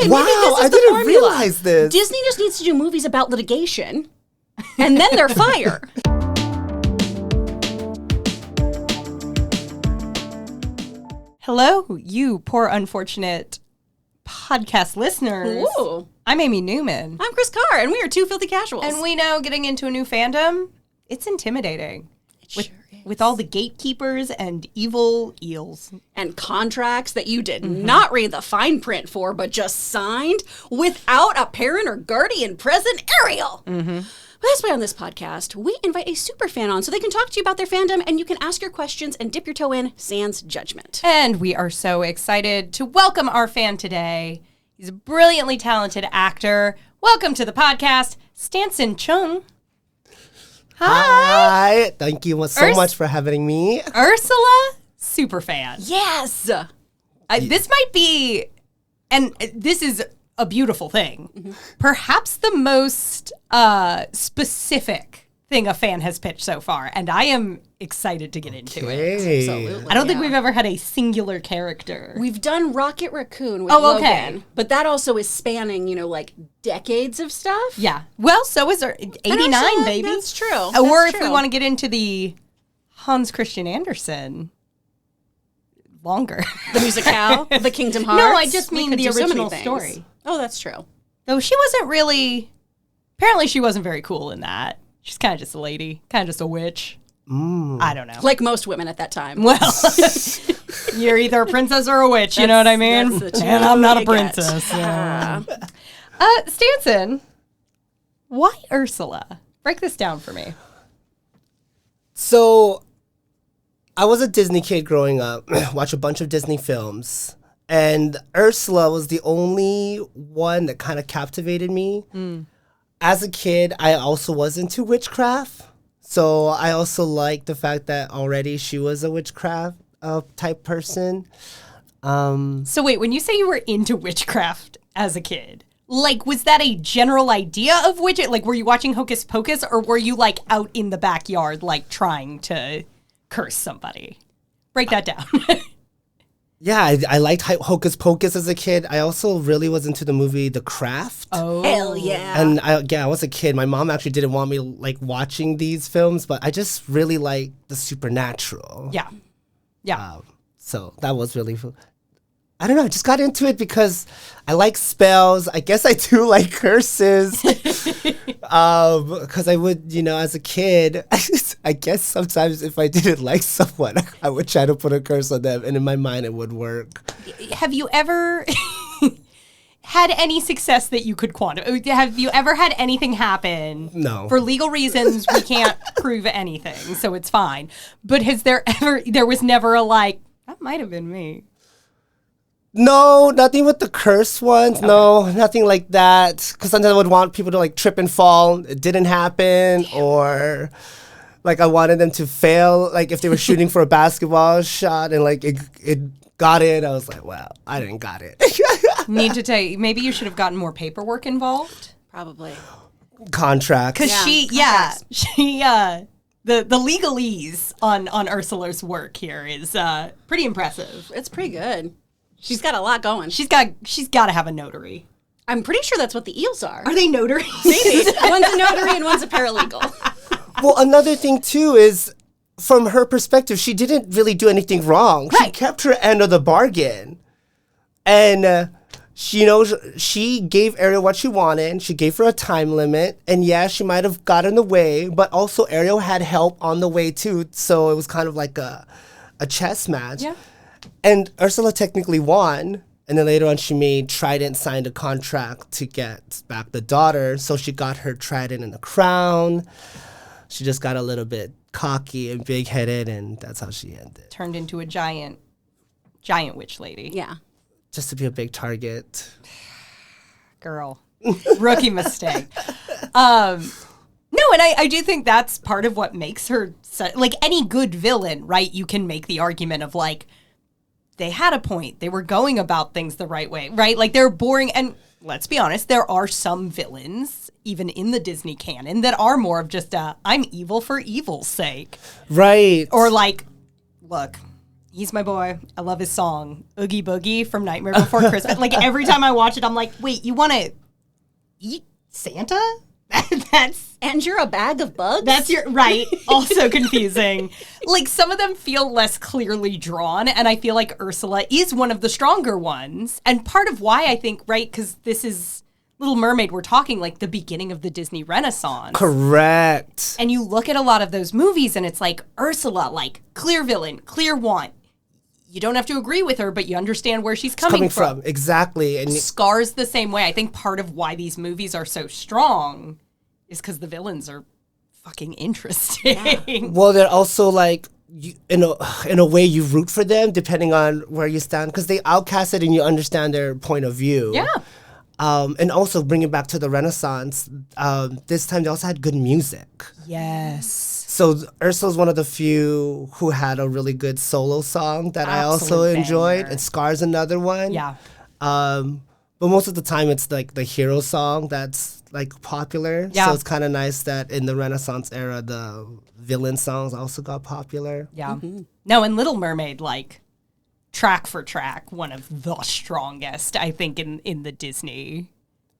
Okay, wow, maybe this is I the didn't formula. realize this. Disney just needs to do movies about litigation, and then they're fire. Hello, you poor unfortunate podcast listeners. Ooh. I'm Amy Newman. I'm Chris Carr, and we are two filthy casuals. And we know getting into a new fandom, it's intimidating. With all the gatekeepers and evil eels. And contracts that you did not read the fine print for, but just signed without a parent or guardian present, Ariel. But that's why on this podcast, we invite a super fan on so they can talk to you about their fandom and you can ask your questions and dip your toe in sans judgment. And we are so excited to welcome our fan today. He's a brilliantly talented actor. Welcome to the podcast, Stanson Chung. Hi. Thank you so much for having me. Ursula, super fan. Yes! This might be, and this is a beautiful thing, perhaps the most specific thing a fan has pitched so far, and I am excited to get into it. Absolutely. I don't think we've ever had a singular character. We've done Rocket Raccoon with Oh, okay. Logan, but that also is spanning, like decades of stuff. Yeah. Well, so is our 89, actually, baby. That's true. Or if we want to get into the Hans Christian Andersen, longer. The musicale, the Kingdom Hearts. No, I just mean We could the do so many original things. story. Oh, that's true. Though she wasn't really, apparently she wasn't very cool in that. She's kind of just a lady, kind of just a witch. I don't know. Like most women at that time. Well, you're either a princess or a witch, you know what I mean? That's the And I'm not a you get. princess. Stanson, why Ursula? Break this down for me. So, I was a Disney kid growing up, watched a bunch of Disney films, and Ursula was the only one that kind of captivated me. As a kid, I also was into witchcraft, so I also liked the fact that already she was a witchcraft type person. So wait, when you say you were into witchcraft as a kid, like, was that a general idea of witch? Like, were you watching Hocus Pocus, or were you, like, out in the backyard, like, trying to curse somebody? Break that down. Yeah, I liked Hocus Pocus as a kid. I also really was into the movie The Craft. Oh. Hell yeah. And I was a kid. My mom actually didn't want me like watching these films, but I just really like the supernatural. Yeah. Yeah. So that was really, I don't know. I just got into it because I like spells. I guess I do like curses. Because I would, as a kid, I guess sometimes if I didn't like someone, I would try to put a curse on them, and in my mind it would work. Have you ever had any success that you could quantify? Have you ever had anything happen? No. For legal reasons, we can't prove anything, so it's fine. But there was never a that might have been me. No, nothing with the curse ones. Okay. No, nothing like that. Because sometimes I would want people to trip and fall. It didn't happen. Damn. Or I wanted them to fail. Like if they were shooting for a basketball shot and it got it. I was like, well, I didn't got it. Need to tell you, maybe you should have gotten more paperwork involved. Probably. Contracts. Because the legalese on Ursula's work here is pretty impressive. It's pretty good. She's got a lot going. She's got to have a notary. I'm pretty sure that's what the eels are. Are they notaries? Maybe. One's a notary and one's a paralegal. Well, another thing, too, is from her perspective, she didn't really do anything wrong. Right. She kept her end of the bargain. And, she gave Ariel what she wanted. She gave her a time limit. And, yeah, she might have got in the way. But also, Ariel had help on the way, too. So it was kind of like a chess match. Yeah. And Ursula technically won. And then later on, she made Trident sign a contract to get back the daughter. So she got her trident and a crown. She just got a little bit cocky and big-headed, and that's how she ended. Turned into a giant witch lady. Yeah. Just to be a big target. Girl. Rookie mistake. No, and I do think that's part of what makes her, any good villain, right? You can make the argument of, they had a point. They were going about things the right way, right? They're boring. And let's be honest, there are some villains, even in the Disney canon, that are more of just I'm evil for evil's sake. Right. Or look, he's my boy. I love his song, Oogie Boogie from Nightmare Before Christmas. Like, every time I watch it, I'm like, wait, you want to eat Santa? And you're a bag of bugs? That's your, right. Also confusing. Like, some of them feel less clearly drawn, and I feel like Ursula is one of the stronger ones. And part of why I think, right, because this is Little Mermaid, we're talking like the beginning of the Disney Renaissance. Correct. And you look at a lot of those movies, and it's like, Ursula, like, clear villain, clear want. You don't have to agree with her, but you understand where she's coming from. Exactly. And Scar's the same way. I think part of why these movies are so strong is because the villains are fucking interesting. Yeah. Well, they're also like, in a way, you root for them depending on where you stand, because they outcasted and you understand their point of view. Yeah. And also bringing back to the Renaissance, this time they also had good music. Yes. So Ursula's one of the few who had a really good solo song that I also Absolute enjoyed. banger. And Scar's another one. Yeah. But most of the time it's like the hero song that's like popular. Yeah. So it's kind of nice that in the Renaissance era, the villain songs also got popular. Yeah. Mm-hmm. No, and Little Mermaid, like, track for track, one of the strongest, I think, in the Disney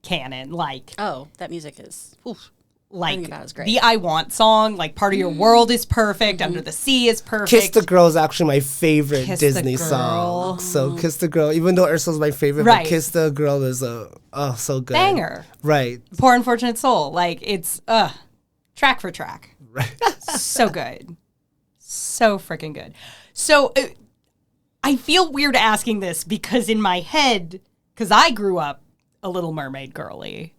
canon. Like, Oh, that music is... Oof. like That was great. the I Want song, like, Part of Your World is perfect, Under the Sea is perfect. Kiss the Girl is actually my favorite Kiss the Disney Girl. song. So Kiss the Girl, even though Ursula's my favorite, Right. but Kiss the Girl is so good. Banger. Right. Poor Unfortunate Soul. Like, it's track for track. Right. So good. So freaking good. So I feel weird asking this because in my head, because I grew up a Little Mermaid girly.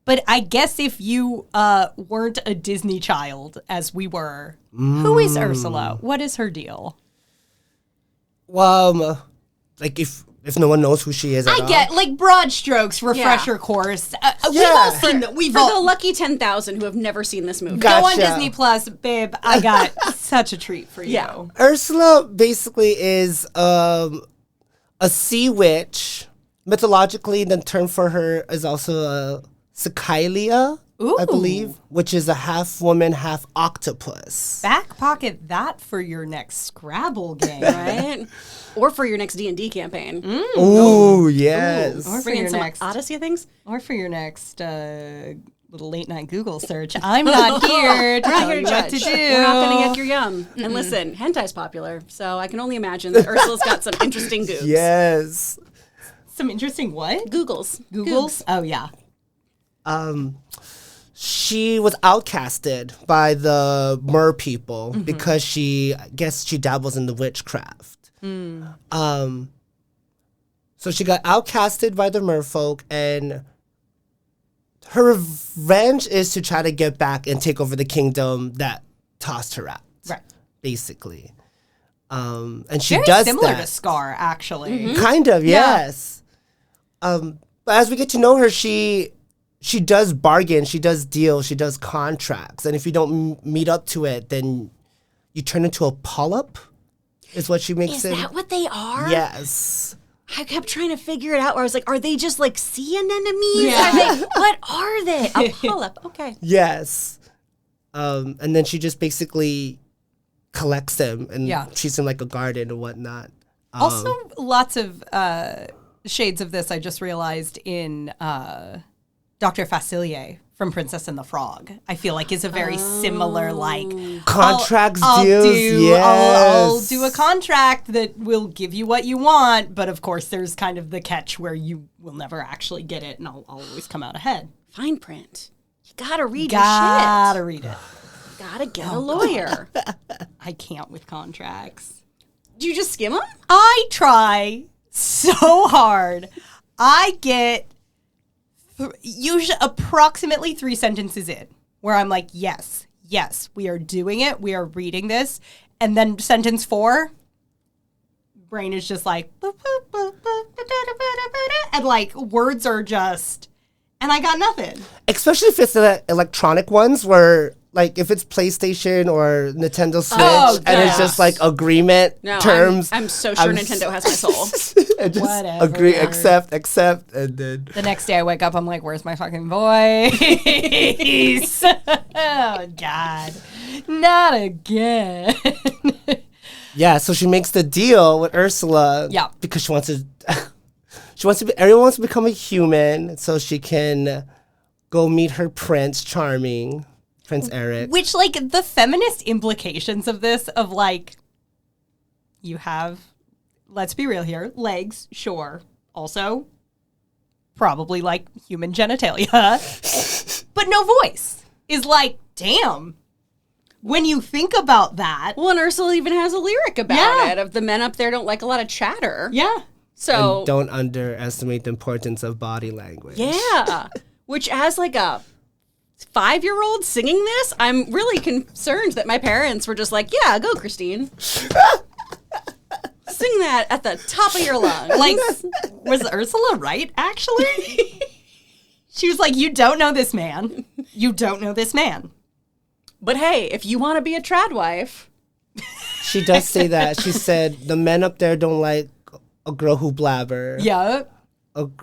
But I guess if you weren't a Disney child, as we were, who is Ursula? What is her deal? Well, like if no one knows who she is at all. I get, like, broad strokes, refresher course. We've all seen that. For the lucky 10,000 who have never seen this movie. Gotcha. Go on Disney Plus, babe. I got such a treat for you. Yeah. Ursula basically is a sea witch. Mythologically, the term for her is also a Cicalia, I believe, which is a half woman, half octopus. Back pocket that for your next Scrabble game. Right? Or for your next D&D campaign. Ooh, yes. Or for Bring in your some next Odyssey things. Or for your next little late night Google search. I'm not here to tell you what to do. We're not going to yuck your yum. And listen, hentai's popular, so I can only imagine that Ursula's got some interesting goobs. Yes. Some interesting what? Googles. Googles? Oh, yeah. She was outcasted by the mer people because I guess she dabbles in the witchcraft. So she got outcasted by the merfolk, and her revenge is to try to get back and take over the kingdom that tossed her out. Right. Basically. And she Very does similar that. to Scar, actually. Kind of, yes. But as we get to know her, she does bargain, she does deals, she does contracts. And if you don't meet up to it, then you turn into a polyp, is what she makes Is it. that what they are? Yes. I kept trying to figure it out where I was like, are they just like sea anemones? Yeah. What are they? A polyp. Okay. Yes. And then she just basically collects them and treats them like a garden and whatnot. Also, lots of shades of this I just realized in Dr. Facilier from Princess and the Frog. I feel like is a very similar, like, contracts, I'll deals, yes. I'll do a contract that will give you what you want, but of course there's kind of the catch where you will never actually get it and I'll always come out ahead. Fine print. You gotta read Gotta your shit. read it. Gotta get a lawyer. I can't with contracts. Do you just skim them? I try so hard. I get usually approximately 3 sentences in where I'm like, yes, we are doing it. We are reading this. And then sentence 4, brain is just like, and like words are just, and I got nothing. Especially if it's the electronic ones where, like, if it's PlayStation or Nintendo Switch and it's just like agreement terms. I'm so sure Nintendo has my soul. And just Whatever. agree, accept, and then The next day I wake up, I'm like, where's my fucking voice? Oh, God. Not again. Yeah, so she makes the deal with Ursula. Yeah. Because she wants to. Ariel wants to become a human so she can go meet her Prince Charming, Prince Eric. Which, like, the feminist implications of this, of like, you have, let's be real here, legs, sure. Also, probably like human genitalia, but no voice is like, damn. When you think about that. Well, and Ursula even has a lyric about it of the men up there don't like a lot of chatter. Yeah. So And don't underestimate the importance of body language. yeah, which as like a 5-year-old singing this, I'm really concerned that my parents were just like, yeah, go Christine. Sing that at the top of your lungs. Like, was Ursula right, actually? She was like, you don't know this man. You don't know this man. But hey, if you want to be a trad wife. She does say that. She said, the men up there don't like a girl who blabber. Yeah.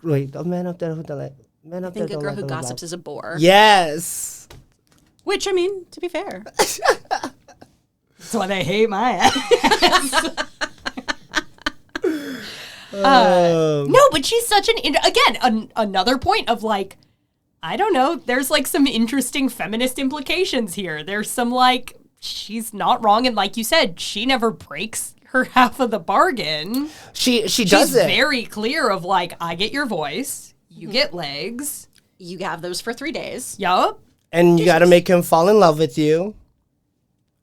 Wait, a man up there who don't like... Men up I think there a don't girl like who blabber. gossips is a bore. Yes. Which, I mean, to be fair. That's why they hate my ass. No, but she's such another point of like, I don't know, there's like some interesting feminist implications here. There's some like, she's not wrong. And like you said, she never breaks her half of the bargain. She's She's very clear of like, I get your voice, you get legs. You have those for 3 days. Yup. And you got to make him fall in love with you.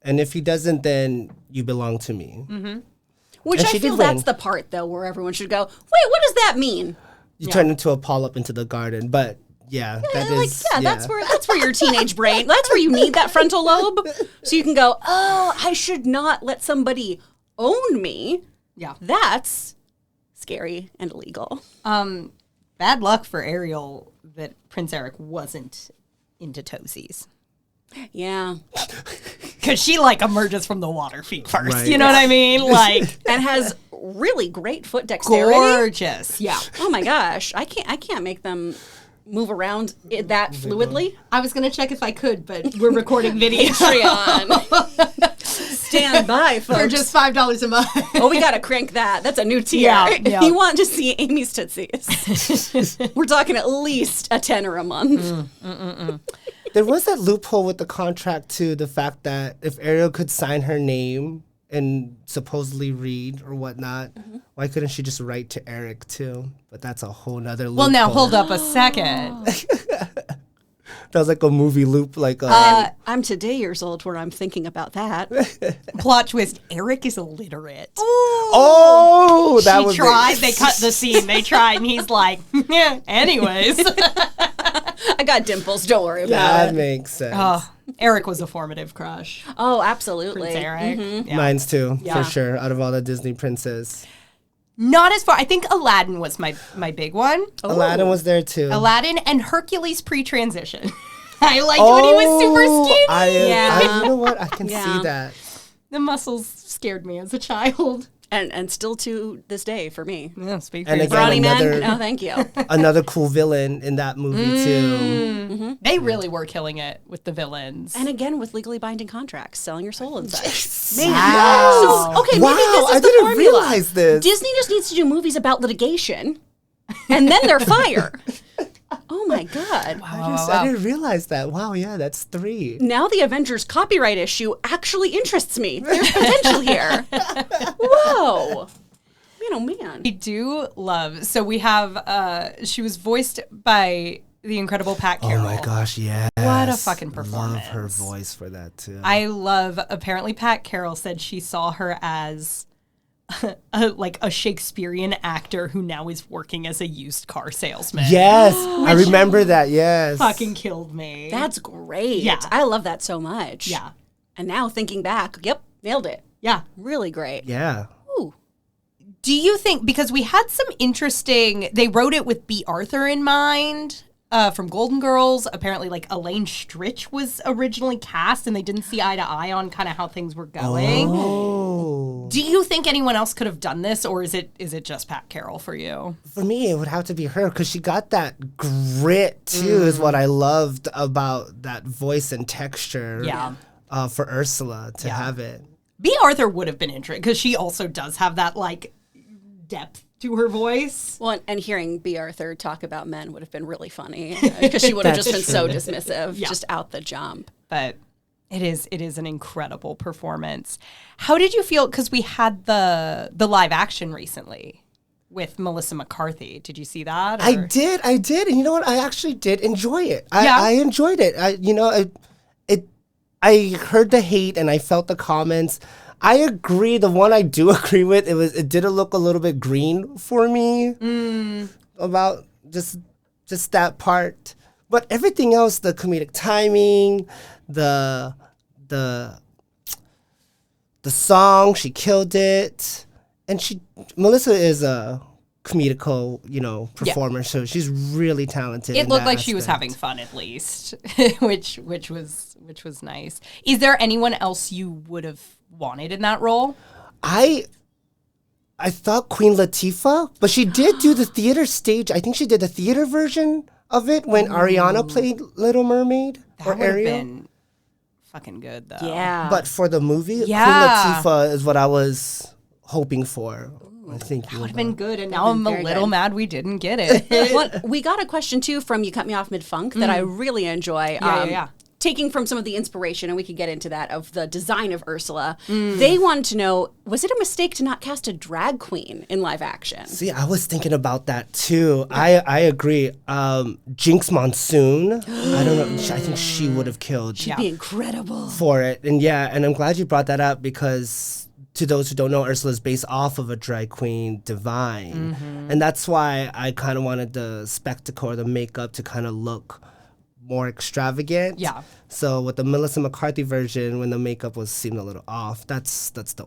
And if he doesn't, then you belong to me. Mm-hmm. Which And I she feel did win. that's the part, though, where everyone should go, wait, what does that mean? You turn into a polyp into the garden. But yeah, that Like, is... that's where your teenage brain, that's where you need that frontal lobe. So you can go, oh, I should not let somebody own me. Yeah. That's scary and illegal. Bad luck for Ariel that Prince Eric wasn't into toesies. Yeah. Because she, like, emerges from the water feet first. Right. You know what I mean? Like, And has really great foot dexterity. gorgeous. Yeah. Oh my gosh. I can't make them move around that fluidly. I was going to check if I could, but we're recording video. Patreon. Stand by, folks. For just $5 a month. Oh, we gotta crank that. That's a new tier. Yeah, If yeah. you want to see Amy's tootsies, we're talking at least a tenner a month. There was that loophole with the contract, too. The fact that if Ariel could sign her name and supposedly read or whatnot, why couldn't she just write to Eric, too? But that's a whole nother loophole. Well, now, hold up a second. That was like a movie loop. Like I'm today years old where I'm thinking about that. Plot twist, Eric is illiterate. oh, that She was tried. it. They cut the scene. They tried, and he's like, yeah, anyways. I got dimples. Don't worry about That it. makes sense. Oh, Eric was a formative crush. Oh, absolutely. Prince Eric. Yeah. Mine's too, Yeah. for sure. Out of all the Disney princes, Not as far. I think Aladdin was my big one. Aladdin was there too. Aladdin and Hercules pre-transition. I liked when he was super skinny. Yeah. you know what? I can Yeah. see that. The muscles scared me as a child. And still to this day for me. Yeah, speak for And yourself. again, Brownie another man? No, thank you. another cool villain in that movie too. They really were killing it with the villains. And again, with legally binding contracts, selling your soul and such. Man. Wow. So, okay, Wow, maybe this is I the didn't formula. realize this. Disney just needs to do movies about litigation, and then they're fire. Oh my God. I didn't realize that. Wow, yeah, that's 3. Now the Avengers copyright issue actually interests me. There's potential here. Whoa. Man, oh man. I do love. So we have. She was voiced by the incredible Pat Carroll. Oh my gosh, yes. What a fucking performance. Love her voice for that too. I love. Apparently, Pat Carroll said she saw her as a Shakespearean actor who now is working as a used car salesman. Yes, I remember that. Yes. Fucking killed me. That's great. Yeah. I love that so much. Yeah. And now thinking back, yep, nailed it. Yeah. Really great. Yeah. Ooh. Do you think, because we had some interesting, they wrote it with B. Arthur in mind from Golden Girls. Apparently, like, Elaine Stritch was originally cast, and they didn't see eye to eye on kind of how things were going. Oh. Do you think anyone else could have done this, or is it just Pat Carroll for you? For me, it would have to be her because she got that grit too. Is what I loved about that voice and texture. Yeah. For Ursula to have it. B. Arthur would have been interesting because she also does have that like depth to her voice. Well, and hearing B. Arthur talk about men would have been really funny because she would have just been so dismissive, just out the jump. But it is an incredible performance. How did you feel? Because we had the live action recently with Melissa McCarthy. Did you see that? Or? I did. And you know what? I actually did enjoy it. Yeah. I enjoyed it. I heard the hate and I felt the comments. I agree. The one I do agree with, it did look a little bit green for me about just that part. But everything else, the comedic timing, the song, she killed it. And Melissa is a comedical, performer, so she's really talented. It looked like she was having fun at least, which was nice. Is there anyone else you would have wanted in that role? I thought Queen Latifah, but she did do the theater stage. I think she did the theater version of it when Ariana played Little Mermaid or That would have Ariel. been fucking good though. Yeah. But for the movie, Yeah. Queen Latifah is what I was hoping for. I think That would have been good, and now I'm a very little good. mad we didn't get it. Well, we got a question too from You Cut Me Off Mid-Funk that I really enjoy. Yeah. Taking from some of the inspiration, and we could get into that, of the design of Ursula. They wanted to know, was it a mistake to not cast a drag queen in live action? See, I was thinking about that too. I agree. Jinx Monsoon, I don't know. I think she would have killed She'd be incredible. for it. And and I'm glad you brought that up because to those who don't know, Ursula is based off of a drag queen, Divine. And that's why I kind of wanted the spectacle or the makeup to kind of look more extravagant. Yeah. So with the Melissa McCarthy version, when the makeup seemed a little off, that's the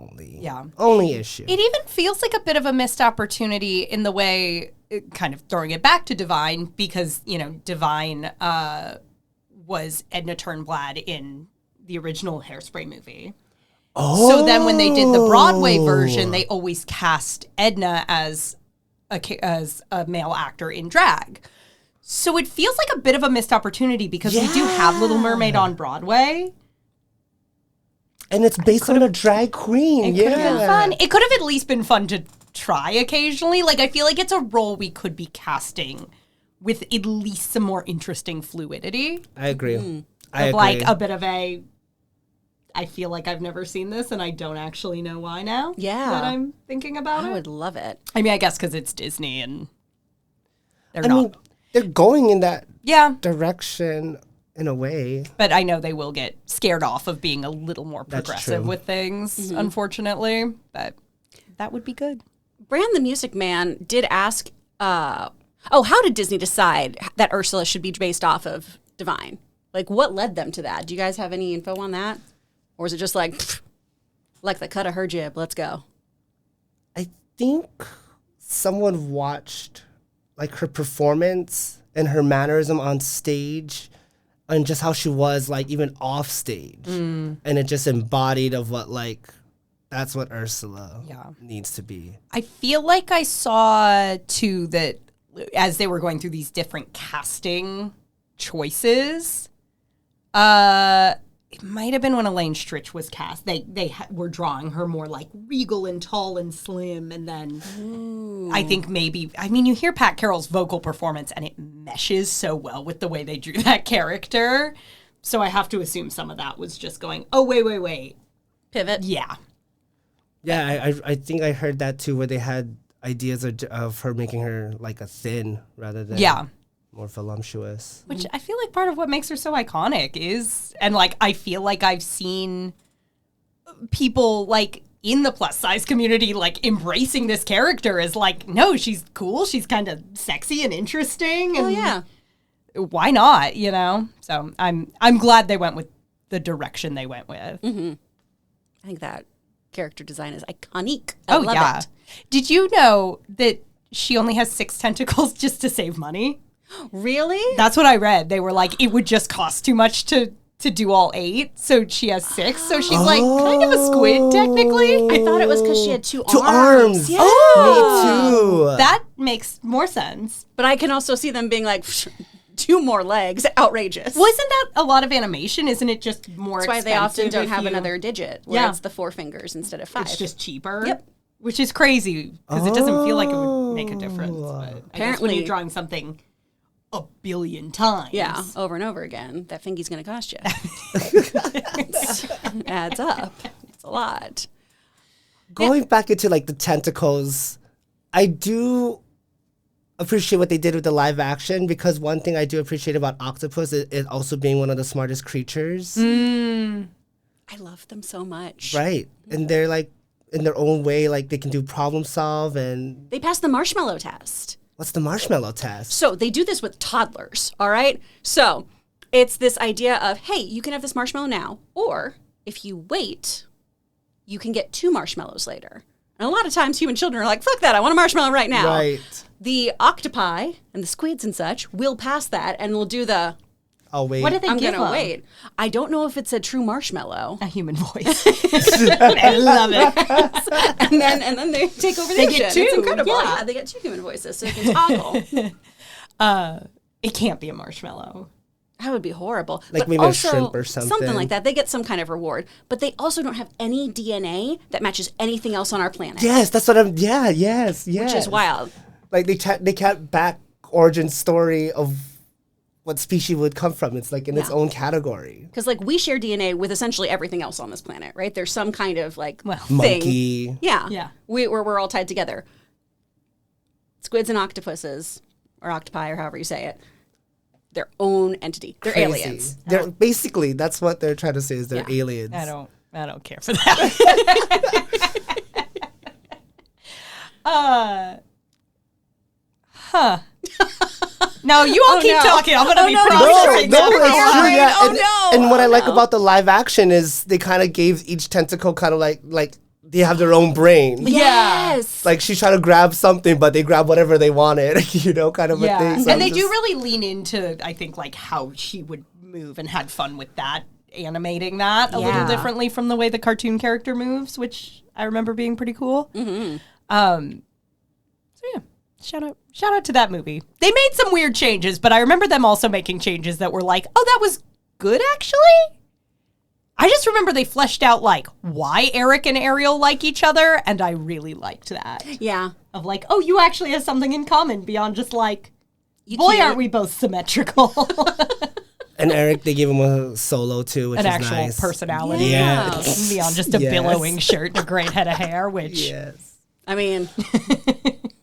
only issue. It even feels like a bit of a missed opportunity in the way, kind of throwing it back to Divine, because, Divine was Edna Turnblad in the original Hairspray movie. So then when they did the Broadway version, they always cast Edna as a male actor in drag. So it feels like a bit of a missed opportunity because we do have Little Mermaid on Broadway. And it's based on a drag queen. It could have been fun. It could have at least been fun to try occasionally. Like, I feel like it's a role we could be casting with at least some more interesting fluidity. I agree. I agree. Like a bit of a, I feel like I've never seen this and I don't actually know why now. Yeah. That I'm thinking about I it. would love it. I mean, I guess because it's Disney and they're I not. mean, they're going in that Yeah. direction in a way. But I know they will get scared off of being a little more That's progressive true. with things, unfortunately. But that would be good. Brand the Music Man did ask, how did Disney decide that Ursula should be based off of Divine? Like, what led them to that? Do you guys have any info on that? Or is it just like the cut of her jib, let's go? I think someone watched like her performance and her mannerism on stage and just how she was like even off stage. And it just embodied of what that's what Ursula needs to be. I feel like I saw, too, that as they were going through these different casting choices, it might have been when Elaine Stritch was cast. They were drawing her more like regal and tall and slim. And then I think you hear Pat Carroll's vocal performance and it meshes so well with the way they drew that character. So I have to assume some of that was just going, oh, wait. Pivot. Yeah. Yeah, I think I heard that too, where they had ideas of her making her like a thin rather than more voluptuous. Which I feel like part of what makes her so iconic is, and like I feel like I've seen people like in the plus size community like embracing this character as like, no, she's cool, she's kind of sexy and interesting. And yeah. why not, So I'm glad they went with the direction they went with. I think that character design is iconic. I love it. Did you know that she only has 6 tentacles just to save money? Really? That's what I read. They were like, it would just cost too much to do all 8, so she has 6. So she's like kind of a squid, technically. I thought it was because she had two arms. Yeah. Me too. That makes more sense. But I can also see them being like, 2 more legs. Outrageous. Well, isn't that a lot of animation? Isn't it just more That's why expensive? they often don't have you- another digit where it's the 4 fingers instead of 5. It's just cheaper. Yep. Which is crazy because it doesn't feel like it would make a difference. But I guess when Apparently- you're drawing something a billion times. Yeah, over and over again. That fingy's going to cost you. Adds up. It's a lot. Going back into like the tentacles, I do appreciate what they did with the live action because one thing I do appreciate about octopus is also being one of the smartest creatures. I love them so much. Right. And they're like in their own way, like they can do problem solve and They passed the marshmallow test. what's the marshmallow test? So they do this with toddlers, all right? So it's this idea of, hey, you can have this marshmallow now, or if you wait, you can get 2 marshmallows later. And a lot of times human children are like, fuck that, I want a marshmallow right now. Right. The octopi and the squids and such will pass that and will do the, I'll wait. What did they I'm give going to them? wait. I don't know if it's a true marshmallow. A human voice. I love it. and then they take over the They ocean. get 2, It's incredible. yeah. Yeah, they get 2 human voices, so they can toggle. It can't be a marshmallow. That would be horrible. Like But maybe a also, shrimp or something. Something like that. They get some kind of reward. But they also don't have any DNA that matches anything else on our planet. Yes, that's what I'm. Yeah, yes. Which is wild. Like they can't back origin story of what species would come from. It's like in its Yeah. own category. Because like we share DNA with essentially everything else on this planet, right? There's some kind of like thing. Monkey. Yeah. Yeah. We're all tied together. Squids and octopuses, or octopi, or however you say it, their own entity. They're Crazy. aliens. They're basically that's what they're trying to say is they're Yeah. aliens. I don't care for that. No, you all keep no. talking. I'm gonna be no, processing No, that. it's true. Yeah, Oh, and, no. and what I like no. about the live action is they kind of gave each tentacle kind of like they have their own brain. Yes. Like she's trying to grab something, but they grab whatever they wanted, kind of a thing. So and I'm they do just- really lean into, I think, like how she would move and had fun with that, animating that a little Yeah. differently from the way the cartoon character moves, which I remember being pretty cool. So yeah, shout out to that movie. They made some weird changes, but I remember them also making changes that were like, oh, that was good actually. I just remember they fleshed out like why Eric and Ariel like each other, and I really liked that. Yeah. Of like, oh, you actually have something in common beyond just like, You boy, can't- aren't we both symmetrical? And Eric, they gave him a solo too, which An is actual nice. personality. Yeah. Beyond just a Yes. billowing shirt and a great head of hair, which, Yes. I mean,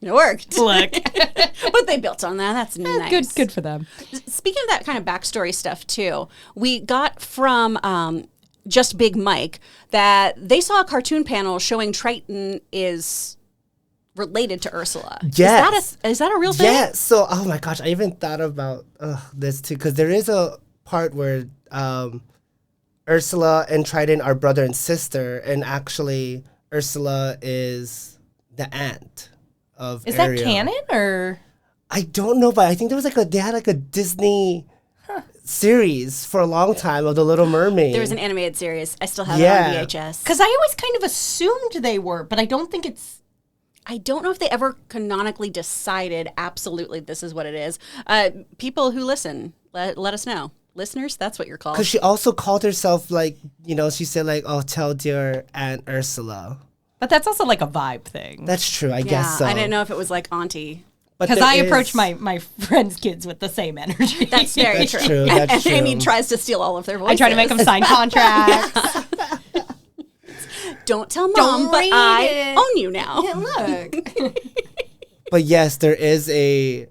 it worked. look, But they built on that. That's nice. good for them. Speaking of that kind of backstory stuff too, we got from Just Big Mike that they saw a cartoon panel showing Triton is related to Ursula. Yes. Is that a real thing? Yeah. So, oh my gosh, I even thought about this too because there is a part where Ursula and Triton are brother and sister, and actually Ursula is the aunt of Is Ariel. that canon or? I don't know, but I think there was they had like a Disney series for a long time of the Little Mermaid. There was an animated series. I still have Yeah. it on VHS. Because I always kind of assumed they were, but I don't think it's. I don't know if they ever canonically decided absolutely this is what it is. People who listen, let us know. Listeners, that's what you're called. Because she also called herself she said oh, tell dear Aunt Ursula. But that's also like a vibe thing. That's true, I Yeah, guess so. I didn't know if it was like auntie. But Because there I is- approach my friends' kids with the same energy. That's very That's true. true, that's And true. Amy tries to steal all of their voices. I try to make them sign contracts. Don't tell mom, Don't but read I it. own you now. Look. But yes, there is a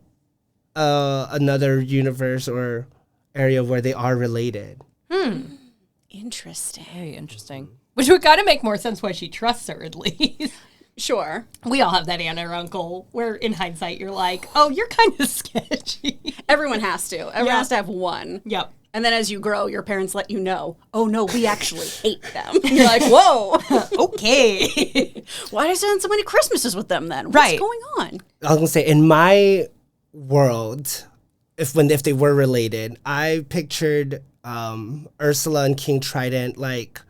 another universe or area where they are related. Interesting. Very interesting. Which would kind of make more sense why she trusts her, at least. Sure. We all have that aunt or uncle where, in hindsight, you're like, oh, you're kind of sketchy. Everyone has to. Everyone Yeah. has to have one. Yep. And then as you grow, your parents let you know, oh no, we actually hate them. And you're like, whoa. Okay. Why did I spend so many Christmases with them then? What's Right. going on? I was gonna say in my world, if they were related, I pictured Ursula and King Trident like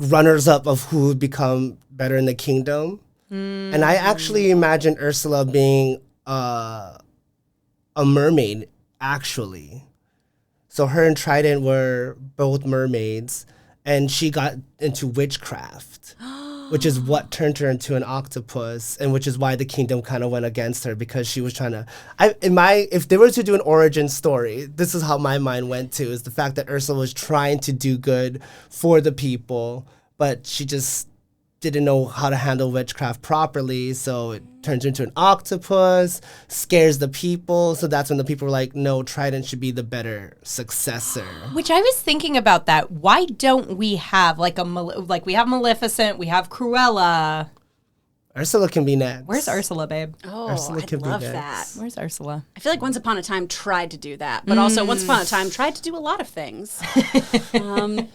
runners up of who would become better in the kingdom. And I actually imagined Ursula being a mermaid, actually. So her and Trident were both mermaids, and she got into witchcraft, which is what turned her into an octopus, and which is why the kingdom kind of went against her, because she was trying to. If they were to do an origin story, this is how my mind went to, is the fact that Ursula was trying to do good for the people, but she just didn't know how to handle witchcraft properly, so it turns into an octopus, scares the people, so that's when the people were like, no, Trident should be the better successor. Which I was thinking about that. Why don't we have we have Maleficent, we have Cruella. Ursula can be next. Where's Ursula, babe? Oh, Ursula I can be love next. that. Where's Ursula? I feel like Once Upon a Time tried to do that, but also Once Upon a Time tried to do a lot of things. And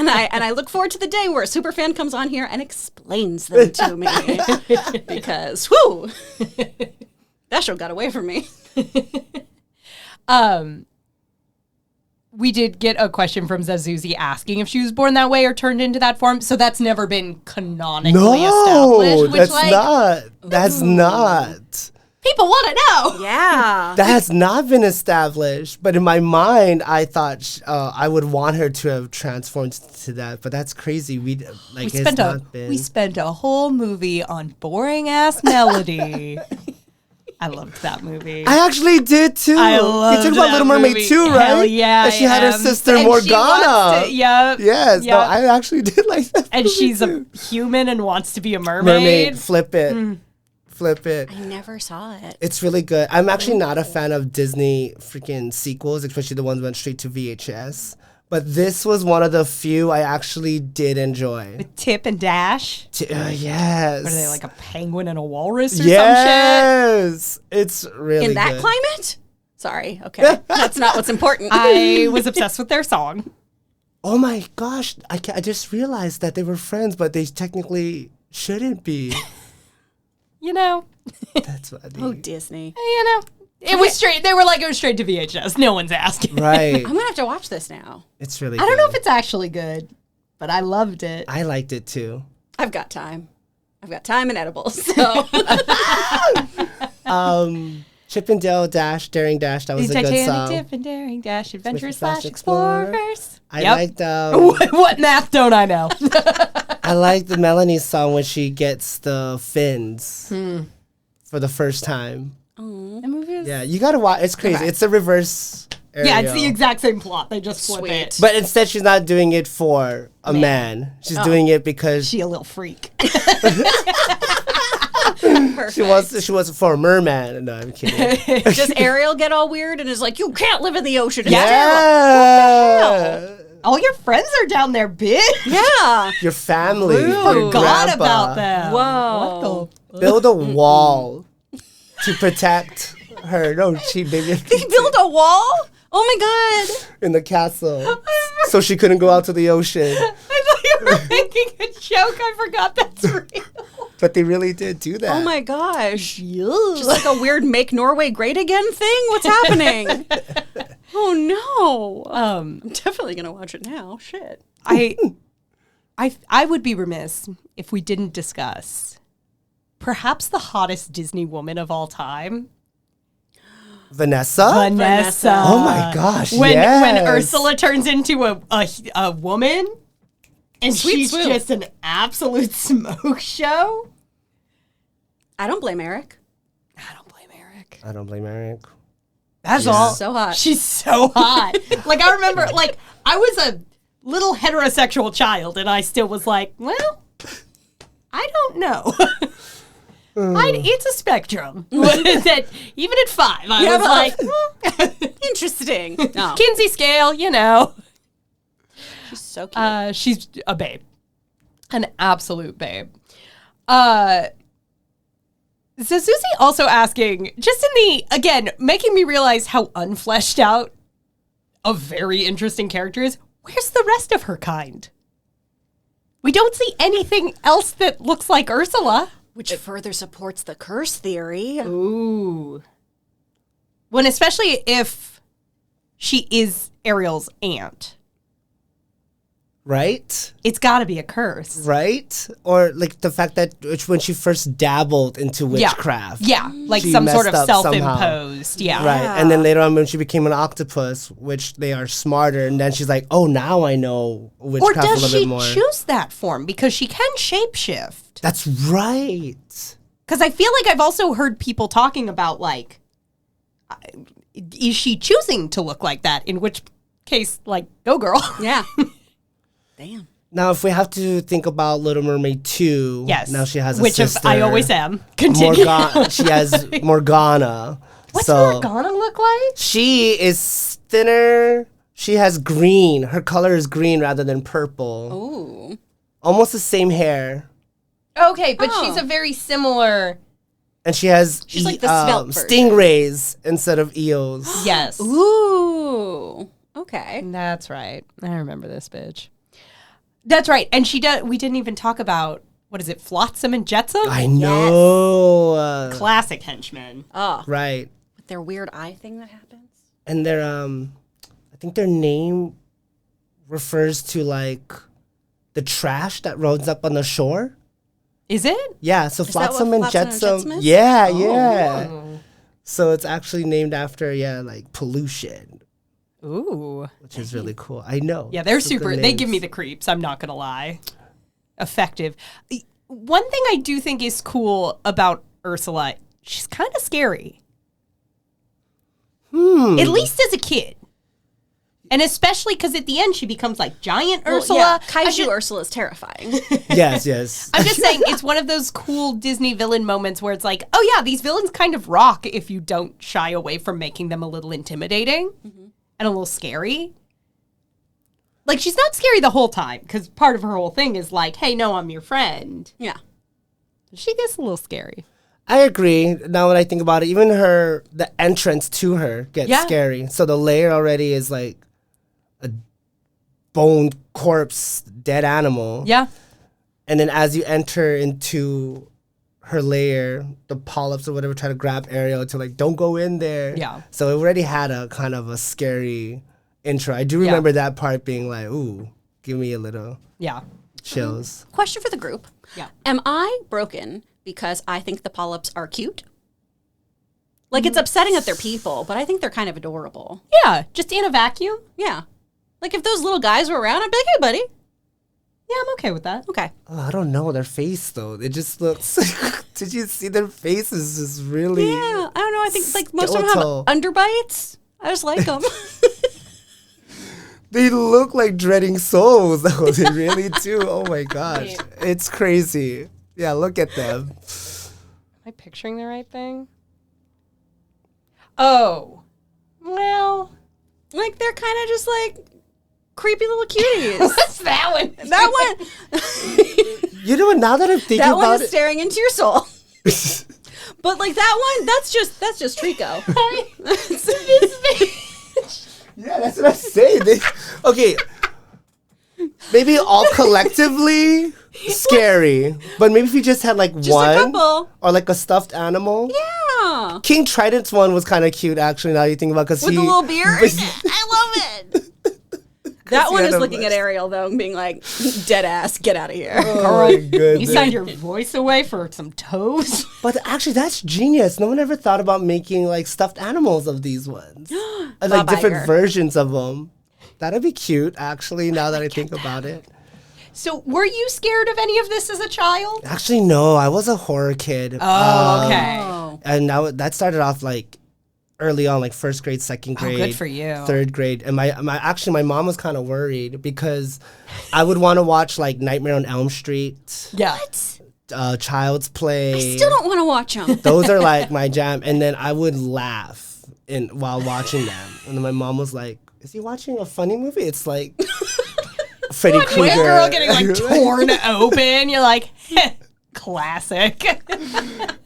I look forward to the day where a superfan comes on here and explains them to me, because whoo, that show got away from me. We did get a question from Zazuzi asking if she was born that way or turned into that form. So that's never been canonically established. No, that's not. That's not. People want to know. Yeah. That has not been established. But in my mind, I thought I would want her to have transformed to that. But that's crazy. We spent a whole movie on boring ass Melody. I loved that movie. I actually did too. I loved You talked about Little Mermaid movie. too, right? Hell yeah, And she had her sister and Morgana. Yep. Yes. Yep. No, I actually did like that. And movie she's too. a human and wants to be a mermaid. Flip it. Flip it. I never saw it. It's really good. I'm actually not a fan of Disney freaking sequels, especially the ones that went straight to VHS. But this was one of the few I actually did enjoy. With Tip and Dash. Yes. What are they, like a penguin and a walrus or some shit? Yes. It's really In that good. climate? Sorry. Okay. That's not what's important. I was obsessed with their song. Oh my gosh. I just realized that they were friends, but they technically shouldn't be. You know? That's funny. Oh, Disney. You know? It was straight. They were like, it was straight to VHS. No one's asking. Right. I'm going to have to watch this now. It's really I good. don't know if it's actually good, but I loved it. I liked it too. I've got time. I've got time and edibles. So. Chip and Dale Dash, Daring Dash, that was a good song. Tip and Daring Dash, Adventurers Slash / Explorers. I Yep. liked What math don't I know? I like the Melanie song when she gets the fins for the first time. The movie is... Yeah, you gotta watch. It's crazy. Okay. It's a reverse. Yeah, it's the Ariel. exact same plot. They just flip Sweet. it. But instead, she's not doing it for a man. She's doing it because She a little freak. she wants it for a merman. No, I'm kidding. Does Ariel get all weird and is like, you can't live in the ocean? It's Yeah. All your friends are down there, bitch. terrible. Yeah. Your family. Ooh. Your Forgot grandpa. about them. Whoa. What Build a wall to protect her. No, she maybe They build a wall? Oh my God. in the castle, so she couldn't go out to the ocean. I thought you were making a joke. I forgot that's real. But they really did do that. Oh my gosh. Just like a weird Make Norway Great Again thing? What's happening? Oh no. I'm definitely going to watch it now. Shit. I would be remiss if we didn't discuss perhaps the hottest Disney woman of all time, Vanessa? Vanessa. Oh my gosh! When yes. Ursula turns into a woman, and Sweet she's swoop. just an absolute smoke show. I don't blame Eric. I don't blame Eric. I don't blame Eric. That's Yeah. all. So hot. She's so hot. Like I remember, like I was a little heterosexual child, and I still was like, well, I don't know. It's a spectrum. That even at 5, I Yeah, was like, Interesting. No. Kinsey scale, you know. She's so cute. She's a babe, an absolute babe. Zazuzi also asking, just in the, again, making me realize how unfleshed out a very interesting character is. Where's the rest of her kind? We don't see anything else that looks like Ursula. Which further supports the curse theory. Ooh. When especially if she is Ariel's aunt. right? It's got to be a curse. Right? Or like the fact that when she first dabbled into witchcraft. Yeah, like she some sort of messed up self-imposed. Yeah. Right. And then later on when she became an octopus, which they are smarter, and then she's like, oh, now I know Or witchcraft a does little she bit more. choose that form? Because she can shapeshift. That's right. Because I feel like I've also heard people talking about, like, is she choosing to look like that? In which case, like, go girl. Yeah. Damn. Now, if we have to think about Little Mermaid 2, Yes. now she has a which sister. I always am. Continue. She has Morgana. What's so Morgana look like? she is thinner. She has green. Her color is green rather than purple. Ooh. Almost the same hair. Okay, but Oh. she's a very similar... And she has She's like the svelte version. stingrays instead of eels. Yes. Ooh. Okay. That's right. I remember this bitch. That's right. And she does. We didn't even talk about, what is it, Flotsam and Jetsam? I know. Classic henchmen. Oh. Right. With their weird eye thing that happens. And their I think their name refers to like the trash that rolls up on the shore. Is it? Yeah, so that Flotsam what and Flotsam and Jetsam. Jetsam is? Yeah, yeah. So it's actually named after like pollution, Ooh. which is really cool. I know. Yeah, they're It's a good super. They names. give me the creeps. I'm not going to lie. Effective. One thing I do think is cool about Ursula, she's kind of scary. At least as a kid. And especially because at the end she becomes like giant Ursula. Yeah, I Kaiju ju- Ursula is terrifying. Yes, yes. I'm just saying, it's one of those cool Disney villain moments where it's like, oh yeah, these villains kind of rock if you don't shy away from making them a little intimidating and a little scary. Like, she's not scary the whole time, because part of her whole thing is like, hey, no, I'm your friend. Yeah. She gets a little scary. I agree. Now when I think about it, even the entrance to her gets Yeah. scary. So the lair already is like a boned corpse, dead animal. Yeah. And then as you enter into her lair, the polyps or whatever try to grab Ariel to like, don't go in there. Yeah. So it already had a kind of a scary intro. I do remember that part being like, ooh, give me a little Yeah. chills. Question for the group. Yeah. Am I broken because I think the polyps are cute? Like, it's upsetting that they're people, but I think they're kind of adorable. Yeah. Just in a vacuum. Yeah. Like, if those little guys were around, I'd be like, hey, buddy. Yeah, I'm okay with that. Okay. Oh, I don't know their face though. It just looks. Did you see their faces? Is really. Yeah. I don't know. I think, like, most of them have skeletal. underbites. I just like them. They look like dreading souls though. They really do. Oh my gosh, it's crazy. Yeah, look at them. Am I picturing the right thing? Oh. Well. Like, they're kind of just, like, creepy little cuties. What's that one? That one... You know what? Now that I'm thinking That one about is it, staring into your soul. But like that one, that's just Trico. yeah, that's what I'm saying. Okay, maybe all collectively scary, but maybe if you just had like Just a one couple. or like a stuffed animal. Yeah. King Trident's one was kind of cute, actually. Now you think about because With he the little beard. I love it. That one he is had a looking at Ariel though and being like, dead ass, get out of here. Oh my goodness. You signed your voice away for some toes? But actually, that's genius. No one ever thought about making like stuffed animals of these ones, and like Bob different Iger. versions of them. That'd be cute, actually. Now that I think about it. So, were you scared of any of this as a child? Actually, no. I was a horror kid. Oh, okay. Oh. And that started off like early on, like first grade, second grade, good for you. third grade. And my mom was kind of worried because I would want to watch like Nightmare on Elm Street, Yeah. Child's Play. I still don't want to watch them. Those are like my jam. And then I would laugh while watching them. And then my mom was like, "Is he watching a funny movie?" It's like Freddy One Krueger. girl getting like torn open. You're like, classic.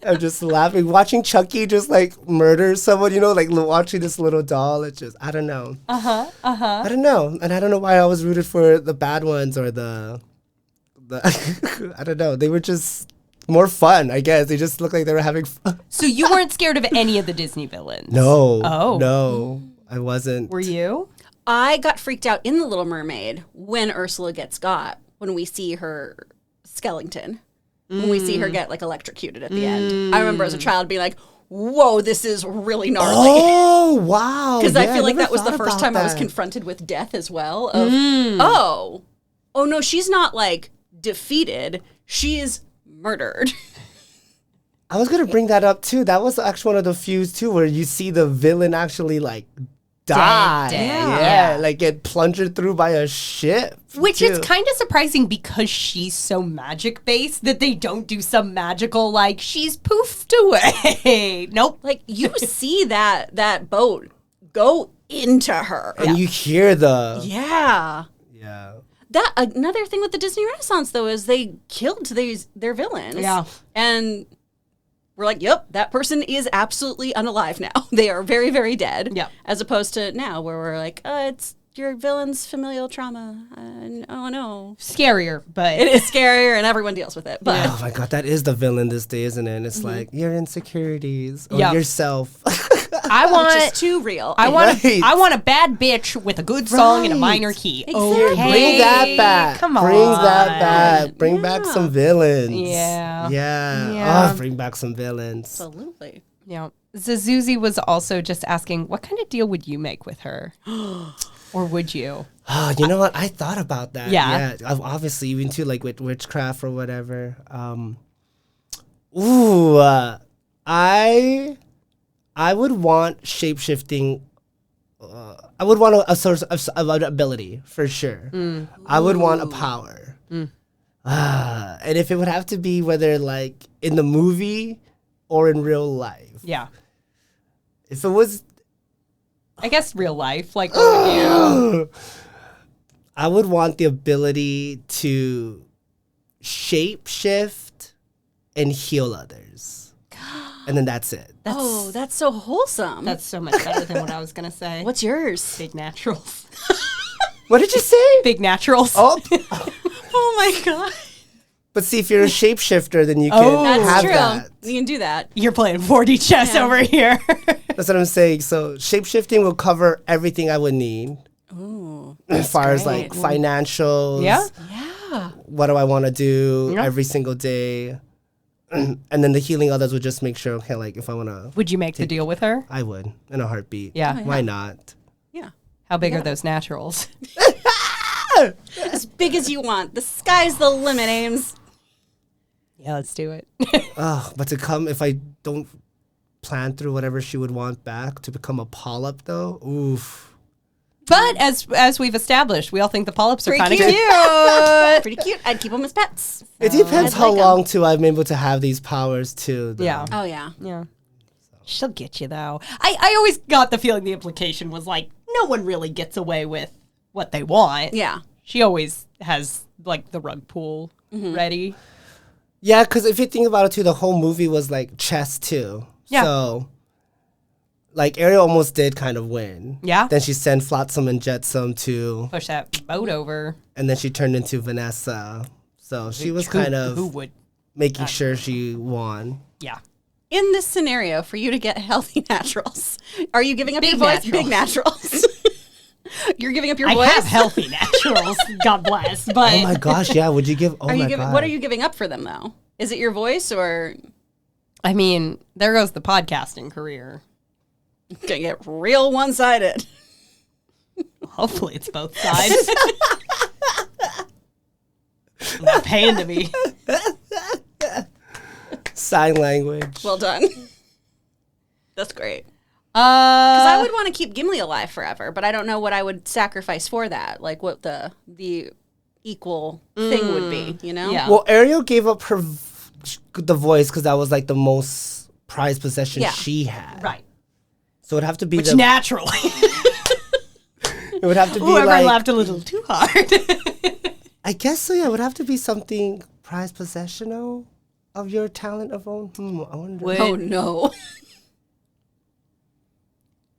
I'm just laughing. Watching Chucky just like murder someone, like watching this little doll. It's just, I don't know. I don't know. And I don't know why I was rooted for the bad ones or the I don't know. They were just more fun, I guess. They just looked like they were having fun. So you weren't scared of any of the Disney villains? No. Oh. No, I wasn't. Were you? I got freaked out in The Little Mermaid when Ursula gets got, when we see her skeleton, when we see her get like electrocuted at the end. I remember as a child being like, whoa, this is really gnarly. Oh, wow. Because Yeah, I feel like never that was the thought first about time I was that. confronted with death as well. Of, oh no, she's not like defeated. She is murdered. I was going to bring that up too. That was actually one of the few too where you see the villain actually like die. Dead. Yeah, like get plunged through by a ship. Which is too. kind of surprising because she's so magic based that they don't do some magical like she's poofed away. Nope. Like you see that boat go into her. And you hear the Yeah. yeah. That another thing with the Disney Renaissance though is they killed their villains. Yeah. And we're like, yep, that person is absolutely unalive now. They are very, very dead. Yep. As opposed to now where we're like, it's your villain's familial trauma. Oh no. Scarier, but It is scarier and everyone deals with it. But Oh my god, that is the villain this day, isn't it? It's like your insecurities or Yeah. yourself. I which want is too real. I want Right. I want a bad bitch with a good song and a Right. minor key. Exactly. Okay. Bring that back. Come on. Bring that back. Bring back Yeah. some villains. Yeah. Yeah. Yeah. Oh, bring back some villains. Absolutely. Yeah. Zazuzi was also just asking, what kind of deal would you make with her? Or would you? Oh, you know what? I thought about that. Yeah. Obviously, even too, like with witchcraft or whatever. I would want shape-shifting. I would want a source of ability for sure. I would want a power. And if it would have to be whether like in the movie or in real life. Yeah. If it was, I guess real life. Like, what would you? I would want the ability to shape shift and heal others. And then that's it. Oh, that's so wholesome. That's so much better than what I was going to say. What's yours? Big naturals? What did you say? Big naturals. Oh, Oh my god. but see, if you're a shapeshifter, then you Oh. can That's have true. that. You can do that. You're playing 4D chess Yeah. over here. That's what I'm saying. So shapeshifting will cover everything I would need. As far as like financials. Yeah. Yeah. What do I want to do Yeah. every single day? And then the healing others would just make sure, okay, like if I want to, Would you make the deal with her? I would in a heartbeat. Yeah. Why not? Yeah. How big are those naturals? As big as you want. The sky's the limit, Ames. Yeah, let's do it. Oh, but to come, if I don't plan through whatever she would want back, to become a polyp though, oof. But as we've established, we all think the polyps are Pretty kind of cute. cute. Pretty cute. I'd keep them as pets. It depends I'd how like 'em. long too I'm able to have these powers too. Though. Yeah. Oh yeah. Yeah. She'll get you though. I always got the feeling the implication was like no one really gets away with what they want. Yeah. She always has like the rug pull ready. Yeah, because if you think about it too, the whole movie was like chess too. Yeah. So, like Ariel almost did kind of win. Yeah. Then she sent Flotsam and Jetsam to, Push that boat over. and then she turned into Vanessa. So she was kind who of would making sure she won. yeah. In this scenario, for you to get healthy naturals, are you giving up Big your voice? naturals. Big naturals. You're giving up your I voice? have healthy naturals, God bless. But Oh my gosh, yeah. Would you give? Oh Are you my giving? god. What are you giving up for them though? Is it your voice or I mean, there goes the podcasting career. gonna get real one-sided? Hopefully it's both sides. Not paying to be. Sign language. Well done. That's great. Because I Uh, would want to keep Gimli alive forever, but I don't know what I would sacrifice for that. Like what the equal thing would be. You know? yeah. Well, Ariel gave up her the voice because that was like the most prized possession Yeah. she had. right. So it'd have to be Which the. naturally, It would have to be whoever like. laughed a little too hard. I guess so. Yeah, it would have to be something prized possessional of your talent of own. I wonder. Would- Oh no.